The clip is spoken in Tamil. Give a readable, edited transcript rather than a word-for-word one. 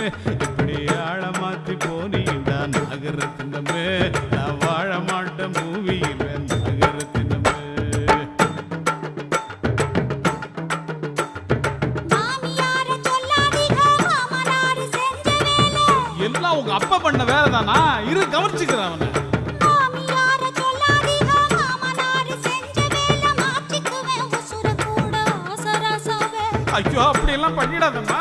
இப்படி ஆழமாத்தி போனீண்டா நாகரத்தினமே நான் வாழ மாட்டேன் பூமியில நாகரத்தினமே. எல்லாம் உங்க அப்பா பண்ண வேலை தானா? இரு கவனிச்சுக்கிறேன் அவனை. ஐயோ அப்படி எல்லாம் பண்ணிடாதம்மா.